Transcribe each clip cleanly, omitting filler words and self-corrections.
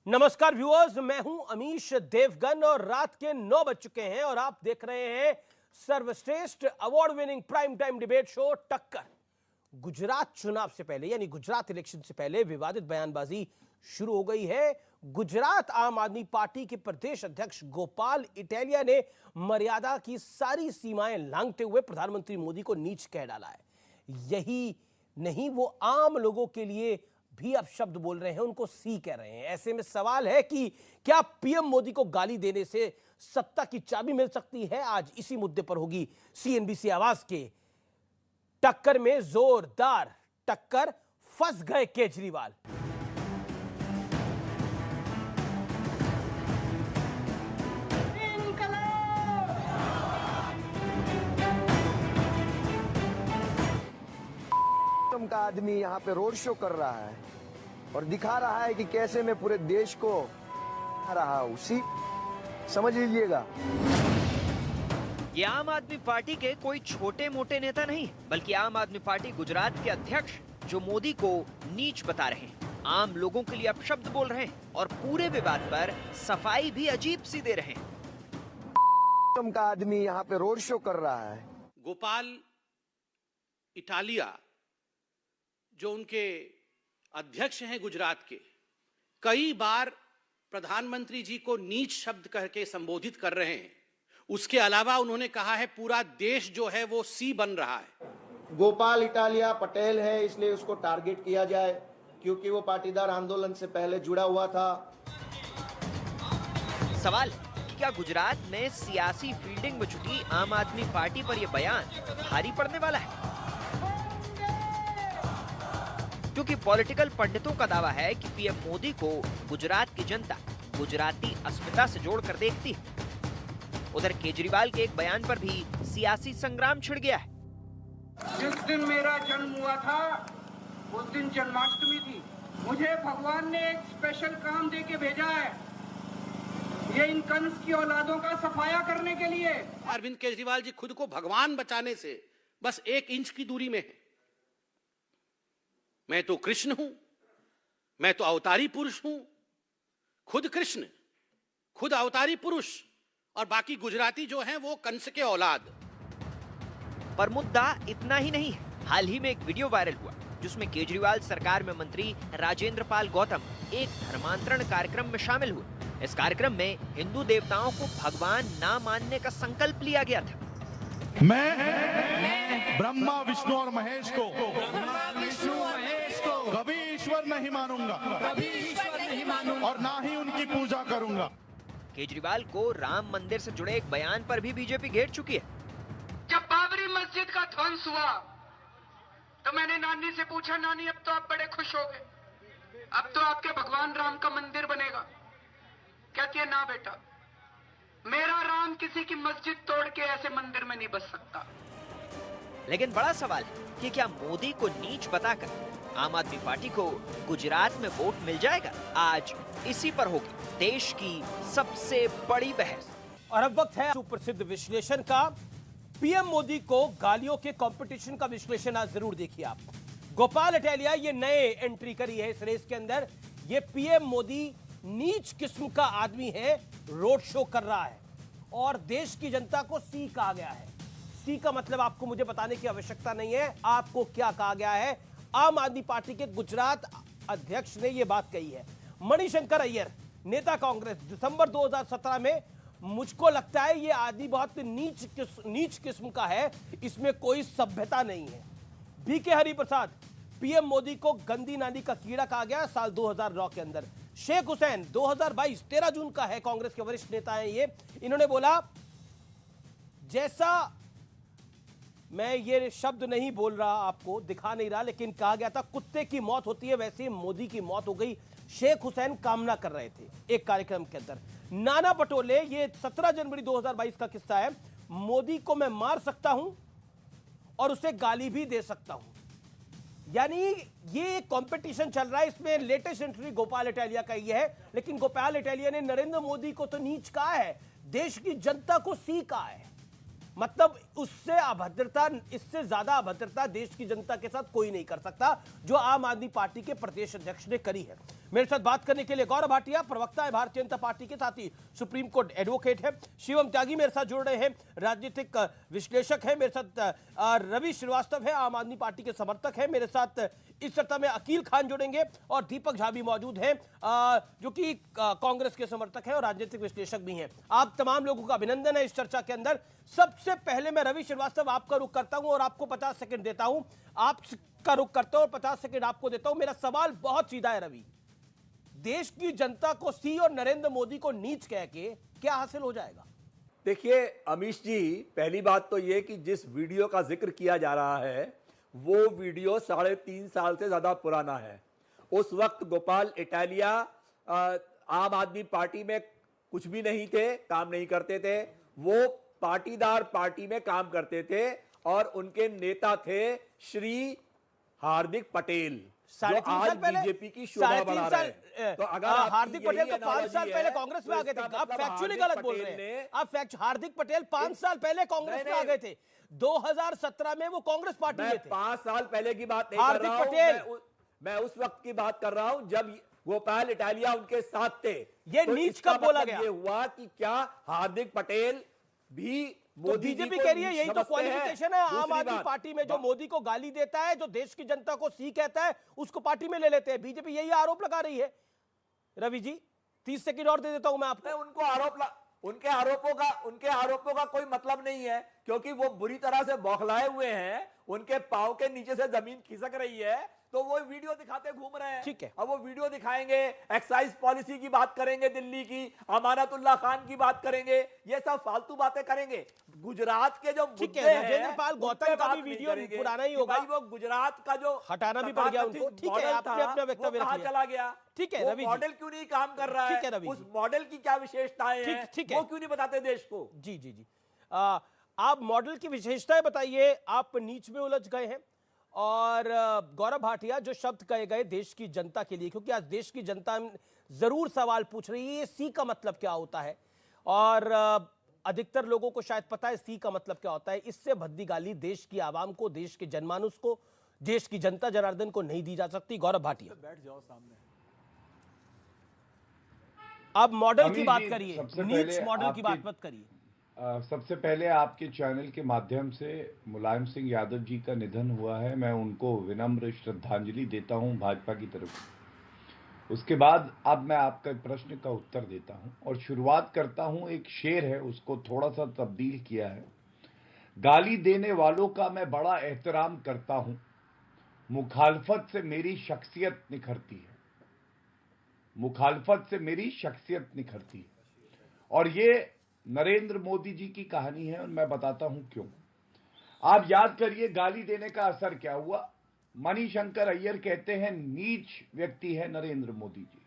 नमस्कार व्यूअर्स, मैं हूं अमीश देवगन और रात के 9 बज चुके हैं और आप देख रहे हैं सर्वश्रेष्ठ award winning prime time debate show टक्कर। गुजरात चुनाव से पहले यानी गुजरात इलेक्शन से पहले विवादित बयानबाजी शुरू हो गई है। गुजरात आम आदमी पार्टी के प्रदेश अध्यक्ष गोपाल इटालिया ने मर्यादा की सारी सीमाएं लांघते हुए प्रधानमंत्री मोदी को नीच कह डाला है। यही नहीं, वो आम लोगों के लिए भी अब शब्द बोल रहे हैं, उनको सी कह रहे हैं। ऐसे में सवाल है कि क्या पीएम मोदी को गाली देने से सत्ता की चाबी मिल सकती है? आज इसी मुद्दे पर होगी सीएनबीसी आवाज के टक्कर में जोरदार टक्कर। फंस गए केजरीवाल। का आदमी यहाँ पे रोड शो कर रहा है और दिखा रहा है कि कैसे मैं पूरे देश को रहा हूँ। समझ लीजिएगा, ये आम आदमी पार्टी के कोई छोटे मोटे नेता नहीं, बल्कि आम आदमी पार्टी गुजरात के अध्यक्ष जो मोदी को नीच बता रहे हैं, आम लोगों के लिए अपशब्द बोल रहे हैं और पूरे विवाद पर सफाई भी अजीब सी दे रहे हैं। का आदमी यहाँ पे रोड शो कर रहा है। गोपाल इटालिया जो उनके अध्यक्ष हैं गुजरात के, कई बार प्रधानमंत्री जी को नीच शब्द करके संबोधित कर रहे हैं। उसके अलावा उन्होंने कहा है पूरा देश जो है वो सी बन रहा है। गोपाल इटालिया पटेल है, इसलिए उसको टारगेट किया जाए क्योंकि वो पाटीदार आंदोलन से पहले जुड़ा हुआ था। सवाल कि क्या गुजरात में सियासी फील्डिंग में जुटी आम आदमी पार्टी पर यह बयान भारी पड़ने वाला है? क्योंकि पॉलिटिकल पंडितों का दावा है कि पीएम मोदी को गुजरात की जनता गुजराती अस्मिता से जोड़कर देखती है। उधर केजरीवाल के एक बयान पर भी सियासी संग्राम छिड़ गया है। जिस दिन मेरा जन्म हुआ था उस दिन जन्माष्टमी थी। मुझे भगवान ने एक स्पेशल काम देके भेजा है, ये इन कंस की औलादों का सफाया करने के लिए। अरविंद केजरीवाल जी खुद को भगवान बचाने से बस 1 इंच की दूरी में है। मैं तो कृष्ण हूं, मैं तो अवतारी पुरुष हूं। खुद कृष्ण, खुद अवतारी पुरुष और बाकी गुजराती जो हैं वो कंस के औलाद। पर मुद्दा इतना ही नहीं है। हाल ही में एक वीडियो वायरल हुआ जिसमें केजरीवाल सरकार में मंत्री राजेंद्र पाल गौतम एक धर्मांतरण कार्यक्रम में शामिल हुए। इस कार्यक्रम में हिंदू देवताओं को भगवान ना मानने का संकल्प लिया गया था। मैं ब्रह्मा विष्णु और महेश को कभी ईश्वर नहीं मानूंगा, और ना ही उनकी पूजा करूंगा। केजरीवाल को राम मंदिर से जुड़े एक बयान पर भी बीजेपी घेर चुकी है। जब बाबरी मस्जिद का ध्वंस हुआ तो मैंने नानी से पूछा, नानी अब तो आप बड़े खुश हो गए, अब तो आपके भगवान राम का मंदिर बनेगा। कहती है ना बेटा, मेरा राम किसी की मस्जिद तोड़ के ऐसे मंदिर में नहीं बस सकता। लेकिन बड़ा सवाल है कि क्या मोदी को नीच बताकर आम आदमी पार्टी को गुजरात में वोट मिल जाएगा? आज इसी पर होगी देश की सबसे बड़ी बहस। और अब वक्त है सुप्रसिद्ध विश्लेषण का। पीएम मोदी को गालियों के कंपटीशन का विश्लेषण आज जरूर देखिए आप। गोपाल इटालिया ये नए एंट्री करी है इस रेस के अंदर। ये पीएम मोदी नीच किस्म का आदमी है, रोड शो कर रहा है और देश की जनता को सी कहा गया है। सी का मतलब आपको मुझे बताने की आवश्यकता नहीं है। आपको क्या कहा गया है? आम आदमी पार्टी के गुजरात अध्यक्ष ने यह बात कही है। मणिशंकर अय्यर, नेता कांग्रेस, दिसंबर 2017 में, मुझको लगता है यह आदमी बहुत नीच किस्म का है, इसमें कोई सभ्यता नहीं है। बीके हरिप्रसाद, पीएम मोदी को गंदी नाली का कीड़ा कहा गया साल 2009 के अंदर। शेख हुसैन, 2022 13 जून का है, कांग्रेस के वरिष्ठ नेता हैं ये। इन्होंने बोला, जैसा मैं ये शब्द नहीं बोल रहा, आपको दिखा नहीं रहा, लेकिन कहा गया था कुत्ते की मौत होती है वैसे मोदी की मौत हो गई। शेख हुसैन कामना कर रहे थे एक कार्यक्रम के अंदर। नाना पटोले, ये 17 जनवरी 2022 का किस्सा है, मोदी को मैं मार सकता हूं और उसे गाली भी दे सकता हूं। यानी ये कंपटीशन चल रहा है, इसमें लेटेस्ट एंट्री गोपाल इटालिया का ये है। लेकिन गोपाल इटालिया ने नरेंद्र मोदी को तो नीच कहा है, देश की जनता को सी कहा है। मतलब उससे अभद्रता, इससे ज्यादा अभद्रता देश की जनता के साथ कोई नहीं कर सकता जो आम आदमी पार्टी के प्रदेश अध्यक्ष ने करी है। मेरे साथ बात करने के लिए गौरव भाटिया, प्रवक्ता है भारतीय जनता पार्टी के, साथ ही सुप्रीम कोर्ट एडवोकेट है। शिवम त्यागी मेरे साथ जुड़ रहे हैं, राजनीतिक विश्लेषक है। मेरे साथ रवि श्रीवास्तव है, आम आदमी पार्टी के समर्थक है। मेरे साथ इस चर्चा में अकील खान जुड़ेंगे और दीपक झा भी मौजूद हैं, जो कि कांग्रेस के समर्थक हैं और राजनीतिक विश्लेषक भी हैं। आप तमाम लोगों का अभिनंदन है इस चर्चा के अंदर। सबसे पहले मैं रवि श्रीवास्तव आपका रुख करता हूं और आपको 50 सेकंड देता हूं। आपका रुख करता हूं और 50 सेकंड आपको देता हूं। मेरा सवाल बहुत सीधा है रवि, देश की जनता को सी और नरेंद्र मोदी को नीच कह के क्या हासिल हो जाएगा? देखिए अमीश जी, पहली बात तो ये कि जिस वीडियो का जिक्र किया जा रहा है वो वीडियो 3.5 साल से ज्यादा पुराना है। उस वक्त गोपाल इटालिया आम आदमी पार्टी में कुछ भी नहीं थे, काम नहीं करते थे। वो पाटीदार पार्टी में काम करते थे और उनके नेता थे श्री हार्दिक पटेल, जो आज बीजेपी की शोभा बढ़ा रहे हैं। तो अगर हार्दिक पटेल तो 5 साल पहले कांग्रेस में आ गए थे, आप फैक्चुअली गलत बोल रहे हैं। आप हार्दिक पटेल 5 साल पहले कांग्रेस में आ गए थे। 2017 में वो कांग्रेस पार्टी में थे। 5 साल पहले की बात नहीं कर रहा हूं, पटेल मैं उस वक्त की बात कर रहा हूं जब गोपाल इटालिया उनके साथ थे। ये तो नीच कब बोला गया? ये हुआ कि क्या हार्दिक पटेल भी तो बीजेपी कह रही है यही तो क्वालिफिकेशन है आम आदमी पार्टी में, जो मोदी को गाली देता है, जो देश की जनता को सी कहता है, उसको पार्टी में ले लेते हैं। बीजेपी यही आरोप लगा रही है। रवि जी 30 सेकंड और दे देता हूं मैं आपको। उनके आरोपों का कोई मतलब नहीं है, क्योंकि वो बुरी तरह से बौखलाए हुए हैं। उनके पांव के नीचे से जमीन खिसक रही है, तो वो वीडियो दिखाते घूम रहे हैं। ठीक है, अब वो वीडियो दिखाएंगे, एक्साइज पॉलिसी की बात करेंगे, दिल्ली की अमानतुल्लाह खान की बात करेंगे, ये सब फालतू बातें करेंगे। गुजरात के जो मुद्दे हैं, राजेंद्र पाल गौतम का भी वीडियो पुराना ही होगा। भाई वो गुजरात का जो हटाना भी पड़ गया उनको। ठीक है, आपने अपना वक्तव्य रख लिया। चला गया। ठीक है रवि, मॉडल क्यों नहीं काम कर रहा है? उस मॉडल की क्या विशेषताएं हैं, वो क्यों नहीं बताते देश को? जी जी जी, आप मॉडल की विशेषताएं बताइए। आप नीच में उलझ गए हैं। और गौरव भाटिया, जो शब्द कहे गए देश की जनता के लिए, क्योंकि आज देश की जनता जरूर सवाल पूछ रही है सी का मतलब क्या होता है, और अधिकतर लोगों को शायद पता है सी का मतलब क्या होता है। इससे भद्दी गाली देश की आवाम को, देश के जनमानुस को, देश की जनता जनार्दन को नहीं दी जा सकती। गौरव भाटिया, बैठ जाओ सामने। आप मॉडल की बात करिए, नीच मॉडल की बात मत करिए। सबसे पहले आपके चैनल के माध्यम से मुलायम सिंह यादव जी का निधन हुआ है, मैं उनको विनम्र श्रद्धांजलि देता हूं भाजपा की तरफ से। उसके बाद अब मैं आपके प्रश्न का उत्तर देता हूं और शुरुआत करता हूं। एक शेर है, उसको थोड़ा सा तब्दील किया है। गाली देने वालों का मैं बड़ा एहतराम करता हूं, मुखालफत से मेरी शख्सियत निखरती है। मुखालफत से मेरी शख्सियत निखरती है। और ये नरेंद्र मोदी जी की कहानी है और मैं बताता हूं क्यों। आप याद करिए गाली देने का असर क्या हुआ। मणिशंकर अय्यर कहते हैं नीच व्यक्ति है नरेंद्र मोदी जी।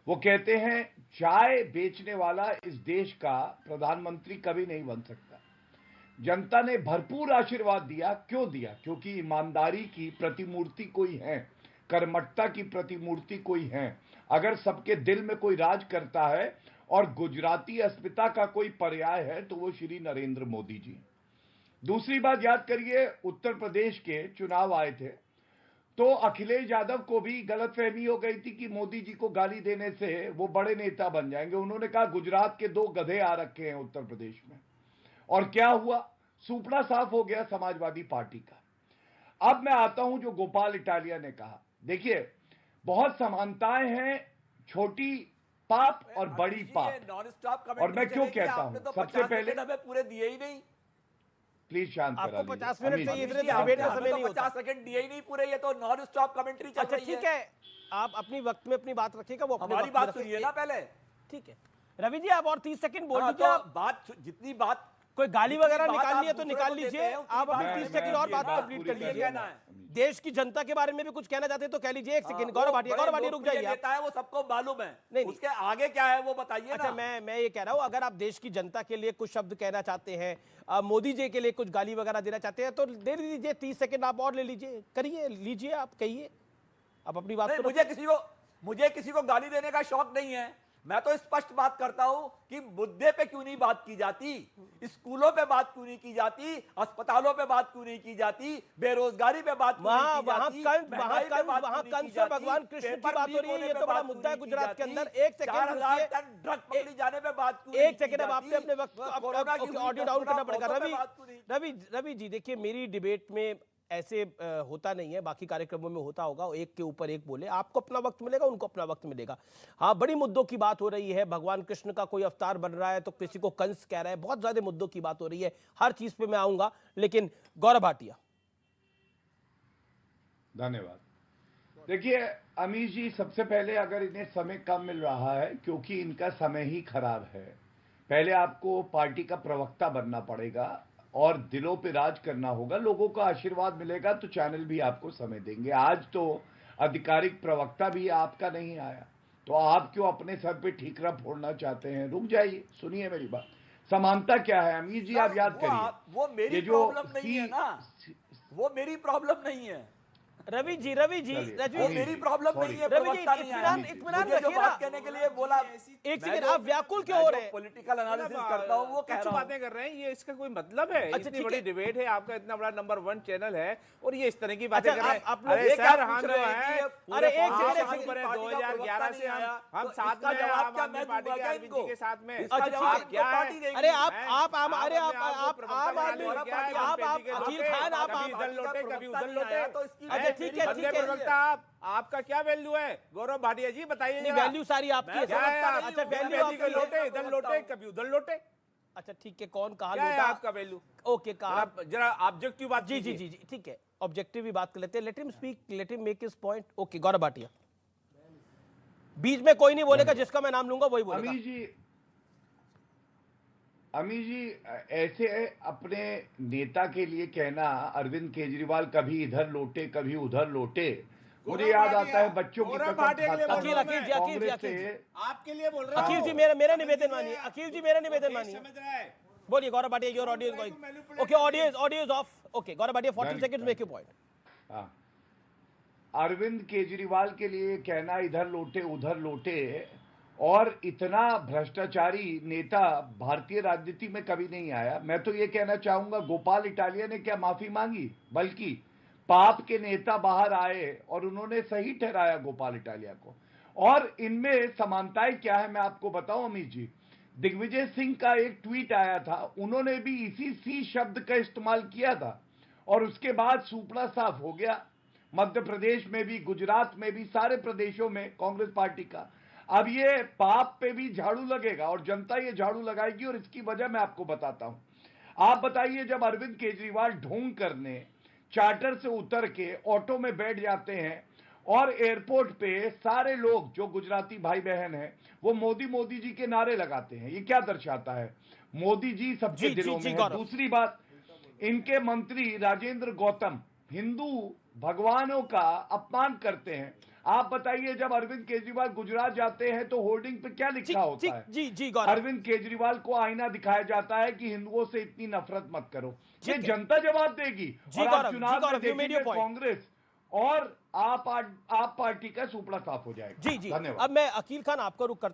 वो कहते हैं चाय बेचने वाला इस देश का प्रधानमंत्री कभी नहीं बन सकता। जनता ने भरपूर आशीर्वाद दिया। क्यों दिया? क्योंकि ईमानदारी की प्रतिमूर्ति कोई है, कर्मठता की प्रतिमूर्ति कोई है। अगर सबके दिल में कोई राज करता है और गुजराती अस्मिता का कोई पर्याय है तो वो श्री नरेंद्र मोदी जी। दूसरी बात याद करिए, उत्तर प्रदेश के चुनाव आए थे तो अखिलेश यादव को भी गलतफहमी हो गई थी कि मोदी जी को गाली देने से वो बड़े नेता बन जाएंगे। उन्होंने कहा गुजरात के 2 गधे आ रखे हैं उत्तर प्रदेश में, और क्या हुआ? सूपड़ा साफ हो गया समाजवादी पार्टी का। अब मैं आता हूं जो गोपाल इटालिया ने कहा। देखिए बहुत समानताएं हैं, छोटी पाप और बड़ी पाप। नॉन स्टॉप और मैं क्यों कहता हूं, सबसे पहले हमें पूरे दिए ही नहीं। प्लीज शांत करा आपको 50 मिनट चाहिए, इतने लीजिए। डिबेट का समय नहीं होता। 50 सेकंड दिए ही नहीं पूरे, ये तो नॉन स्टॉप कमेंट्री चल रही है। ठीक है, आप अपनी वक्त में अपनी बात रखिएगा, वो अपनी हमारी बात सुनिए ना पहले। ठीक है रवि जी, आप और 30 सेकंड बोल दीजिए। तो बात जितनी बात कोई गाली वगैरह निकालनी है तो निकाल लीजिए। आप अपनी 30 सेकंड और बात कंप्लीट कर लीजिए। देश की जनता के बारे में भी कुछ कहना चाहते हैं तो कह लीजिए। एक सेकंड गौरव भाटिया, रुक जाइए। नेता है वो सबको मालूम है, नहीं उसके आगे क्या है वो बताइए। अच्छा, मैं ये कह रहा हूं, अगर आप देश की जनता के लिए कुछ शब्द कहना चाहते हैं, मोदी जी के लिए कुछ गाली वगैरह देना चाहते हैं तो दे लीजिए। 30 सेकंड आप और ले लीजिए, करिए, लीजिए, आप कहिए, आप अपनी बात। मुझे किसी को गाली देने का शौक नहीं है। मैं तो स्पष्ट बात करता हूं कि मुद्दे पे क्यों नहीं बात की जाती, स्कूलों पे बात क्यों नहीं की जाती, अस्पतालों पे बात क्यों नहीं की जाती, बेरोजगारी पे बात क्यों नहीं की जाती, महंगाई पे बात क्यों नहीं की जाती, भगवान कृष्ण की बात हो रही है। ये तो बड़ा मुद्दा है गुजरात के अंदर। एक सेकंड 4,000 टन ड्रग पकड़ी जाने पे बात क्यों एक सेकंड, अब आपने अपने वक्त ऑडियो डाउन करना पड़ेगा। रवि जी देखिए, मेरी डिबेट में ऐसे होता नहीं है, बाकी कार्यक्रमों में होता होगा, एक के ऊपर एक बोले, आपको अपना वक्त मिलेगा, उनको अपना वक्त मिलेगा। हाँ, बड़ी मुद्दों की बात हो रही है, भगवान कृष्ण का कोई अवतार बन रहा है तो किसी को कंस कह रहा है, बहुत ज्यादा मुद्दों की बात हो रही है, हर चीज पे मैं आऊंगा, लेकिन गौरव भाटिया। धन्यवाद। देखिए अमीश जी, सबसे पहले अगर इन्हें समय कम मिल रहा है क्योंकि इनका समय ही खराब है, पहले आपको पार्टी का प्रवक्ता बनना पड़ेगा और दिलों पे राज करना होगा, लोगों का आशीर्वाद मिलेगा तो चैनल भी आपको समय देंगे। आज तो आधिकारिक प्रवक्ता भी आपका नहीं आया, तो आप क्यों अपने सर पे ठीकरा फोड़ना चाहते हैं? रुक जाइए, सुनिए मेरी बात। समानता क्या है अमीर जी, आप याद करिए। वो मेरी प्रॉब्लम नहीं है ना, वो मेरी प्रॉब्लम नहीं है रवि जी वो मेरी प्रॉब्लम नहीं है। रवि जी इत्मीनान जो बात कहने के लिए बोला, एक सेकंड, आप व्याकुल क्यों हो रहे हैं? पॉलिटिकल एनालिसिस करता हूं, वो कह रहा हूं। बातें कर रहे हैं, ये इसका कोई मतलब है? इतनी बड़ी डिबेट है, आपका इतना बड़ा नंबर 1 चैनल है और ये इस तरह की बातें कर रहे हैं। अरे सर, हम जो है, अरे एक सेकंड, 2011 से हम साथ में आम आदमी पार्टी के अरविंद जी के साथ में। आप क्या है? अरे आप आम आदमी, अखिल खान, आप इधर लौटे कभी उधर लौटे। ठीक है प्रवक्ता आपका क्या वैल्यू है? गौरव भाटिया जी बताइए। वैल्यू सारी आपकी है। अच्छा, वैल्यू लौटे, इधर लौटे कभी उधर लौटे। अच्छा ठीक है, कौन कहा क्या है आपका वैल्यू? ओके, कहा जरा ऑब्जेक्टिव बात। जी ठीक है, ऑब्जेक्टिव ही बात कर लेते हैं। Let him speak, let him make his point. Okay, Gaurav Bhatia, बीच में कोई नहीं बोलेगा, जिसका मैं नाम लूंगा वही बोलेगा। अमीर जी, ऐसे अपने नेता के लिए कहना, अरविंद केजरीवाल कभी इधर लौटे कभी उधर लौटे, मुझे याद आता है बच्चों की कसम खाता हूं। आपके लिए बोल रहा हूं। अखिल जी मेरा निवेदन मानिए, अखिल जी मेरा निवेदन मानिए, बोलिए Gaurav Bhatia, your audio is going. Okay, audio is off. Okay Gaurav Bhatia, 40 seconds, make your point. हाँ, अरविंद केजरीवाल के लिए कहना इधर लौटे उधर लौटे, और इतना भ्रष्टाचारी नेता भारतीय राजनीति में कभी नहीं आया। मैं तो ये कहना चाहूंगा, गोपाल इटालिया ने क्या माफी मांगी, बल्कि पाप के नेता बाहर आए और उन्होंने सही ठहराया गोपाल इटालिया को। और इनमें समानताएं क्या है मैं आपको बताऊं अमित जी। दिग्विजय सिंह का एक ट्वीट आया था, उन्होंने भी इसी सी शब्द का इस्तेमाल किया था और उसके बाद सूपड़ा साफ हो गया। मध्य प्रदेश में भी, गुजरात में भी, सारे प्रदेशों में कांग्रेस पार्टी का। अब ये पाप पे भी झाड़ू लगेगा और जनता ये झाड़ू लगाएगी, और इसकी वजह मैं आपको बताता हूं। आप बताइए, जब अरविंद केजरीवाल ढोंग करने चार्टर से उतर के ऑटो में बैठ जाते हैं और एयरपोर्ट पे सारे लोग जो गुजराती भाई बहन हैं वो मोदी मोदी जी के नारे लगाते हैं, ये क्या दर्शाता है? मोदी जी सबके दिलों में है। दूसरी बात, इनके मंत्री राजेंद्र गौतम हिंदू भगवानों का अपमान करते हैं। आप बताइए, जब अरविंद केजरीवाल गुजरात जाते हैं तो होर्डिंग पे क्या लिखा होता है? जी अरविंद केजरीवाल को आईना दिखाया जाता है कि हिंदुओं से इतनी नफरत मत करो। ये जनता जवाब देगी। और आप चुनाव में देखेंगे कांग्रेस और आप पार्टी का सूपड़ा साफ हो जाएगा। जी धन्यवाद। अब मैं अकील खान आपको रुक करता